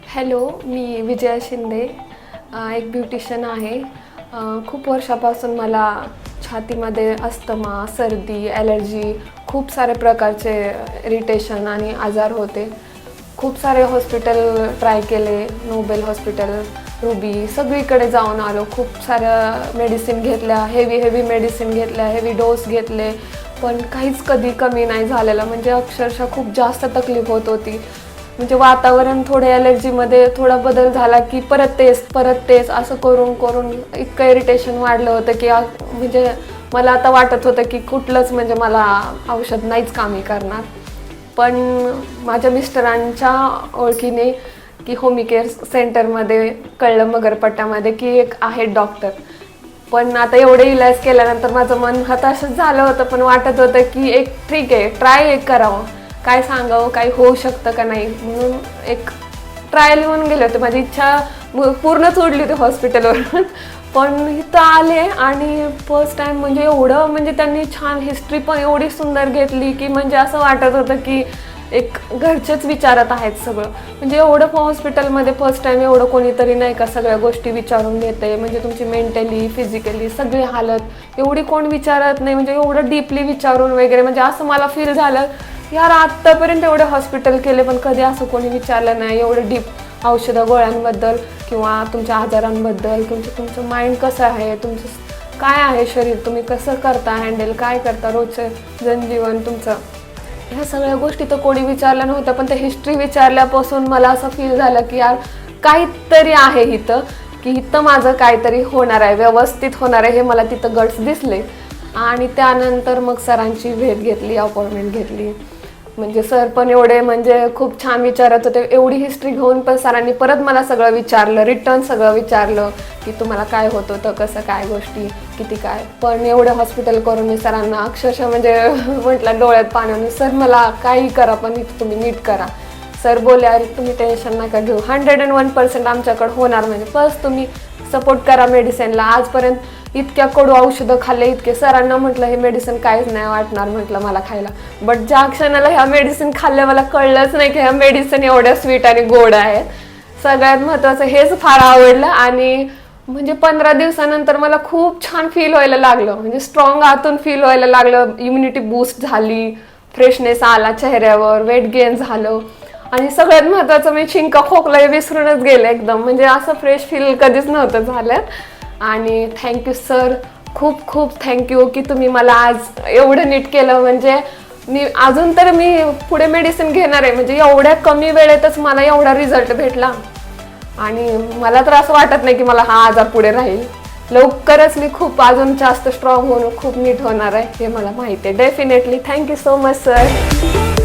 Hello, मी विजया शिंदे, एक beautician आहे. खूप वर्षापासून मला छातीमध्ये अस्थमा, सर्दी, ॲलर्जी, खूप सारे प्रकारचे इरिटेशन आणि आजार होते. खूप सारे हॉस्पिटल ट्राय केले, नोबेल हॉस्पिटल, रुबी, सगळीकडे जाऊन आलो. खूप साऱ्या मेडिसिन घेतल्या, हेवी मेडिसिन घेतल्या, हेवी डोस घेतले, पण काहीच कधी कमी नाही झालेलं. म्हणजे अक्षरशः खूप जास्त तकलीफ होत होती. म्हणजे वातावरण थोडे ॲलर्जीमध्ये थोडा बदल झाला की परत तेच असं करून करून इतकं इरिटेशन वाढलं होतं की म्हणजे मला आता वाटत होतं की कुठलंच म्हणजे मला औषध नाहीच कामी करणार. पण माझ्या मिस्टरांच्या ओळखीने की होमिकेअर सेंटरमध्ये कळलं मगरपट्ट्यामध्ये की एक आहे डॉक्टर. पण आता एवढे इलाज केल्यानंतर माझं मन हताशच झालं होतं, पण वाटत होतं की एक ठीक आहे, ट्राय करावं, काय सांगावं, काही होऊ शकतं का नाही, म्हणून एक ट्रायल म्हणून गेले होते. माझी इच्छा पूर्णच उडली होती हॉस्पिटलवरून. पण इथं आले आणि फर्स्ट टाइम म्हणजे एवढं म्हणजे त्यांनी छान हिस्ट्री पण एवढी सुंदर घेतली की म्हणजे असं वाटत होतं की एक घरचेच विचारत आहेत सगळं. म्हणजे एवढं हॉस्पिटलमध्ये फर्स्ट टाइम एवढं कोणीतरी नाही का सगळ्या गोष्टी विचारून घेते. म्हणजे तुमची मेंटली, फिजिकली सगळी हालत एवढी कोण विचारत नाही. म्हणजे एवढं डीपली विचारून वगैरे, म्हणजे असं मला फील झालं यार आत्तापर्यंत एवढे हॉस्पिटल केले पण कधी असं कोणी विचारलं नाही एवढं डीप औषधं गोळ्यांबद्दल किंवा तुमच्या आजारांबद्दल, तुमचं माइंड कसं आहे, तुमचं काय आहे शरीर, तुम्ही कसं करता हँडल, काय करता रोजचं जनजीवन तुमचं, ह्या सगळ्या गोष्टी तर कोणी विचारल्या नव्हत्या. पण ते हिस्ट्री विचारल्यापासून मला असं फील झालं की यार काहीतरी आहे इथं, की इथं माझं काहीतरी होणार आहे, व्यवस्थित होणार आहे, हे मला तिथं गट्स दिसले. आणि त्यानंतर मग सरांची भेट घेतली, अपॉइंटमेंट घेतली. म्हणजे सर पण एवढे म्हणजे खूप छान विचारत होते. एवढी हिस्ट्री घेऊन पण सरांनी परत मला सगळं विचारलं, रिटर्न सगळं विचारलं की तुम्हाला काय होत होतं, कसं काय गोष्टी, किती काय. पण एवढं हॉस्पिटल करून मी सरांना अक्षरशः म्हणजे म्हटलं डोळ्यात पाण्याने, सर मला काही करा पण इथं तुम्ही नीट करा. सर बोलले अरे तुम्ही टेन्शन नका घेऊ, 101% आमच्याकडे होणार. म्हणजे फर्स्ट तुम्ही सपोर्ट करा मेडिसिनला. आजपर्यंत इतक्या कडू औषधं खाल्ले, इतके सरांना म्हटलं हे मेडिसिन काहीच नाही वाटणार म्हटलं मला खायला. बट ज्या क्षणाला ह्या मेडिसिन खाल्ल्या मला कळलंच नाही की ह्या मेडिसिन एवढ्या स्वीट आणि गोड आहे. सगळ्यात महत्त्वाचं हेच फार आवडलं. आणि म्हणजे 15 दिवसानंतर मला खूप छान फील व्हायला लागलं, म्हणजे स्ट्रॉंग आतून फील व्हायला लागलं. इम्युनिटी बूस्ट झाली, फ्रेशनेस आला चेहऱ्यावर, वेट गेन झालं. आणि सगळ्यात महत्त्वाचं मी शिंका खोकला विसरूनच गेले एकदम. म्हणजे असं फ्रेश फील कधीच नव्हतं झालं. आणि थँक्यू सर, खूप खूप थँक्यू की तुम्ही मला आज एवढं नीट केलं. म्हणजे मी अजून तर मी पुढे मेडिसिन घेणार आहे. म्हणजे एवढ्या कमी वेळेतच मला एवढा रिझल्ट भेटला. आणि मला तर असं वाटत नाही की मला हा आजार पुढे राहील. लवकरच मी खूप अजून जास्त स्ट्रॉंग होऊन खूप नीट होणार आहे, हे मला माहिती आहे definitely. Thank you so much sir.